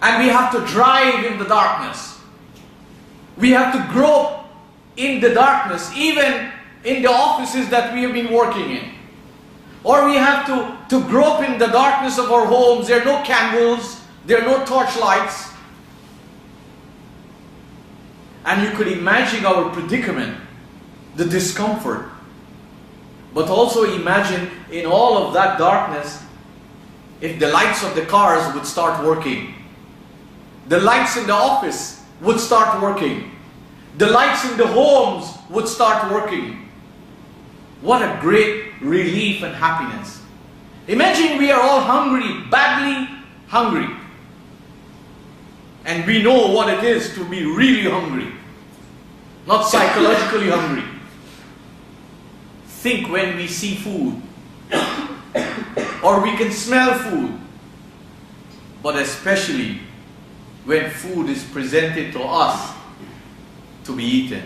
And we have to drive in the darkness. We have to grope in the darkness, even in the offices that we have been working in. Or we have to grope in the darkness of our homes. There are no candles, there are no torchlights. And you could imagine our predicament, the discomfort. But also imagine in all of that darkness, if the lights of the cars would start working. The lights in the office would start working. The lights in the homes would start working. What a great relief and happiness. Imagine we are all hungry, badly hungry. And we know what it is to be really hungry. Not psychologically hungry. Think when we see food. Or we can smell food. But especially when food is presented to us to be eaten.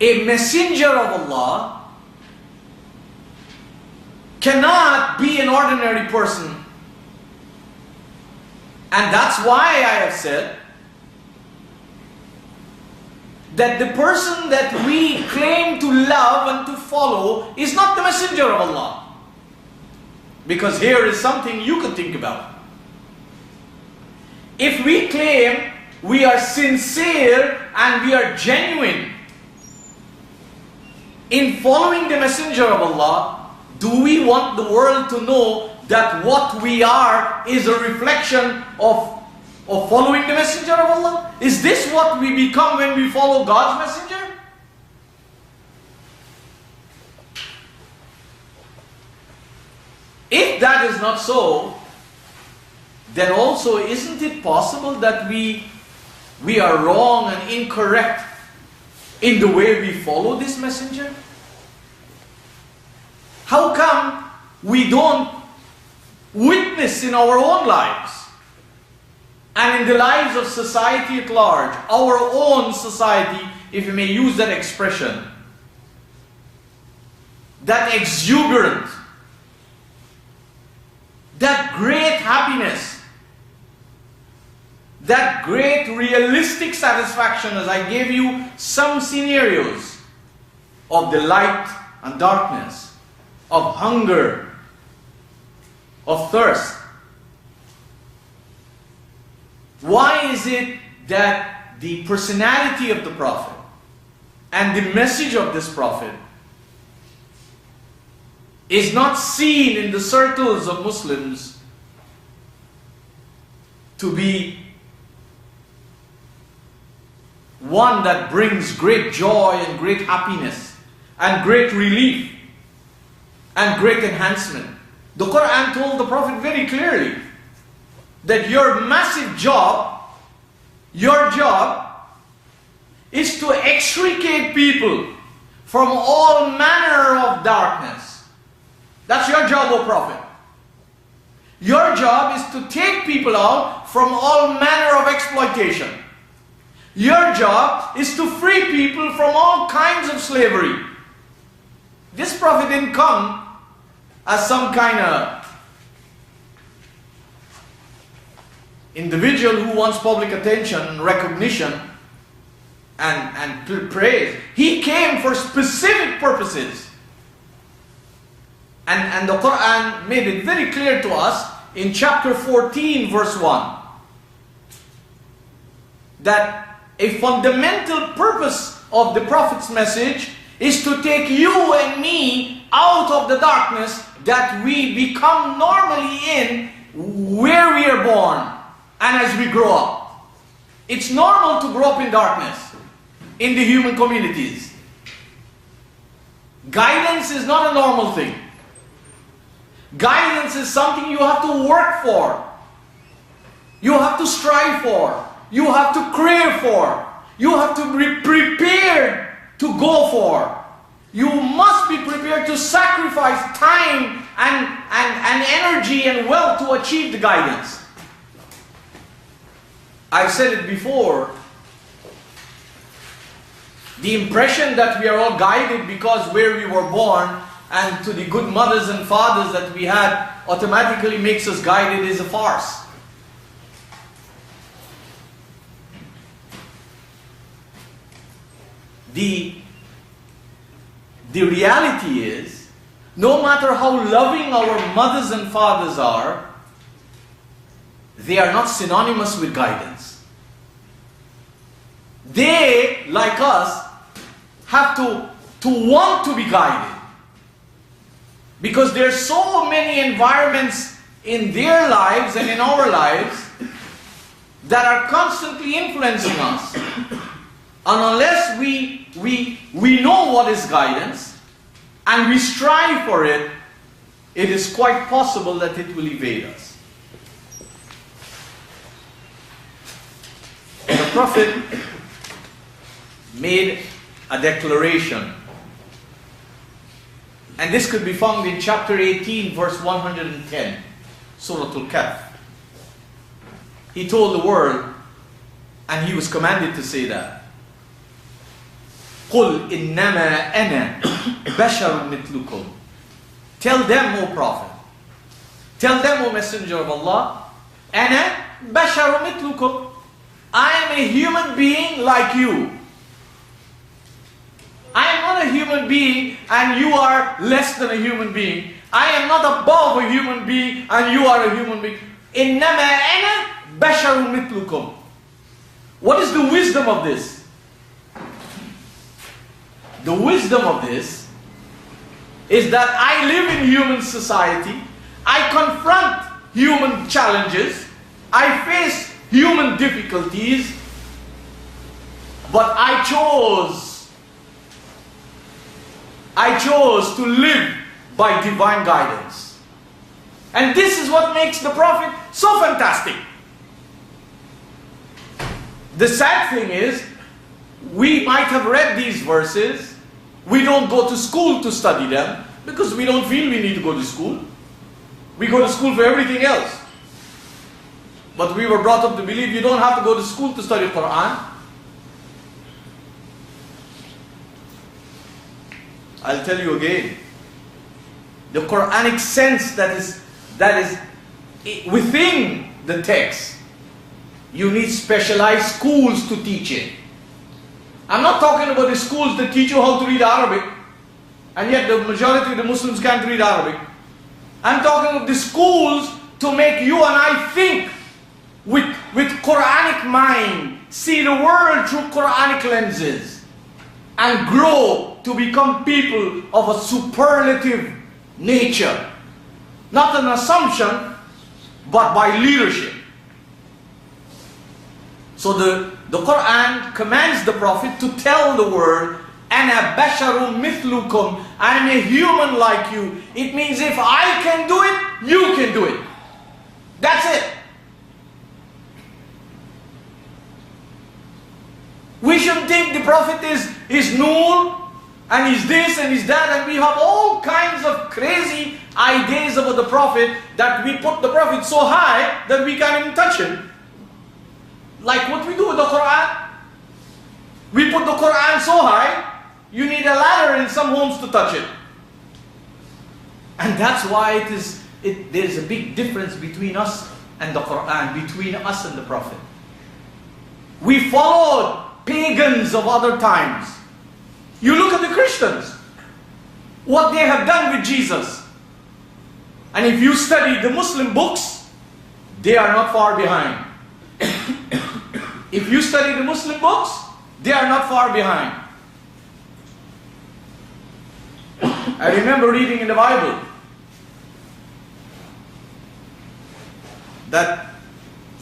A messenger of Allah cannot be an ordinary person. And that's why I have said that the person that we claim to love and to follow is not the messenger of Allah. Because here is something you could think about. If we claim we are sincere and we are genuine in following the messenger of Allah, do we want the world to know that what we are is a reflection of following the messenger of Allah? Is this what we become when we follow God's messenger? If that is not so, then also isn't it possible that we are wrong and incorrect in the way we follow this messenger? How come we don't witness in our own lives and in the lives of society at large, our own society, if you may use that expression, that exuberant, that great happiness, that great realistic satisfaction, as I gave you some scenarios of the light and darkness, of hunger, of thirst. Why is it that the personality of the Prophet and the message of this Prophet is not seen in the circles of Muslims to be one that brings great joy and great happiness and great relief and great enhancement? The Qur'an told the Prophet very clearly that your massive job, your job is to extricate people from all manner of darkness. That's your job, O Prophet. Your job is to take people out from all manner of exploitation. Your job is to free people from all kinds of slavery. This Prophet didn't come as some kind of individual who wants public attention and recognition and praise. He came for specific purposes. And the Qur'an made it very clear to us in chapter 14 verse 1 that a fundamental purpose of the Prophet's message is to take you and me out of the darkness that we become normally in where we are born and as we grow up. It's normal to grow up in darkness in the human communities. Guidance is not a normal thing. Guidance is something you have to work for. You have to strive for. You have to crave for. You have to be prepared to go for. You must be prepared to sacrifice time and energy and wealth to achieve the guidance. I've said it before. The impression that we are all guided because where we were born and to the good mothers and fathers that we had automatically makes us guided is a farce. the reality is, no matter how loving our mothers and fathers are, they are not synonymous with guidance. They, like us, have to want to be guided. Because there are so many environments in their lives and in our lives that are constantly influencing us. And unless we know what is guidance and we strive for it, it is quite possible that it will evade us. The Prophet made a declaration. And this could be found in chapter 18, verse 110, Surah Al-Kahf. He told the world, and he was commanded to say that, قُلْ إِنَّمَا أَنَا بَشَرٌ مِثْلُكُمْ. Tell them, O Prophet, tell them, O Messenger of Allah, أَنَا بَشَرٌ مِثْلُكُمْ. I am a human being like you. I am not a human being and you are less than a human being. I am not above a human being and you are a human being. إِنَّمَا أَنَا بَشَرٌ مِثْلُكُمْ. What is the wisdom of this? The wisdom of this is that I live in human society. I confront human challenges. I face human difficulties. But I chose to live by divine guidance. And this is what makes the Prophet so fantastic. The sad thing is, we might have read these verses, we don't go to school to study them, because we don't feel we need to go to school. We go to school for everything else. But we were brought up to believe you don't have to go to school to study Qur'an. I'll tell you again, the Qur'anic sense that is within the text, you need specialized schools to teach it. I'm not talking about the schools that teach you how to read Arabic, and yet the majority of the Muslims can't read Arabic. I'm talking of the schools to make you and I think with Qur'anic mind, see the world through Qur'anic lenses, and grow to become people of a superlative nature. Not an assumption, but by leadership. So the Qur'an commands the Prophet to tell the world, أَنَا بَشَرٌ مِثْلُكُمْ. I am a human like you. It means if I can do it, you can do it. That's it. We shouldn't think the Prophet is Noor, and he's this and he's that, and we have all kinds of crazy ideas about the Prophet that we put the Prophet so high that we can't even touch him. Like what we do with the Qur'an. We put the Qur'an so high, you need a ladder in some homes to touch it. And that's why there is a big difference between us and the Qur'an, between us and the Prophet. We followed pagans of other times. You look at the Christians, what they have done with Jesus. And if you study the Muslim books, they are not far behind. If you study the Muslim books, they are not far behind. I remember reading in the Bible that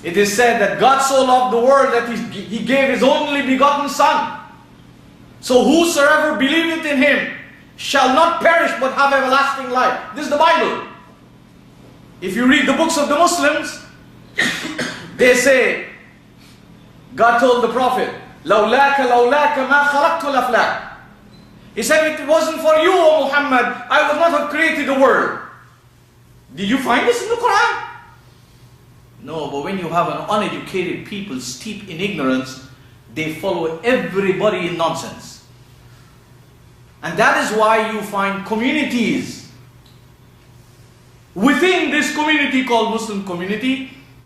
it is said that God so loved the world that He gave His only begotten Son. So whosoever believeth in Him shall not perish but have everlasting life. This is the Bible. If you read the books of the Muslims, they say, God told the Prophet, لَوْلَاكَ لَوْلَاكَ مَا خَلَقْتُ الْأَفْلَاكَ. He said, if it wasn't for you, O Muhammad, I would not have created the world. Did you find this in the Quran? No, but when you have an uneducated people steeped in ignorance, they follow everybody in nonsense. And that is why you find communities within this community called Muslim community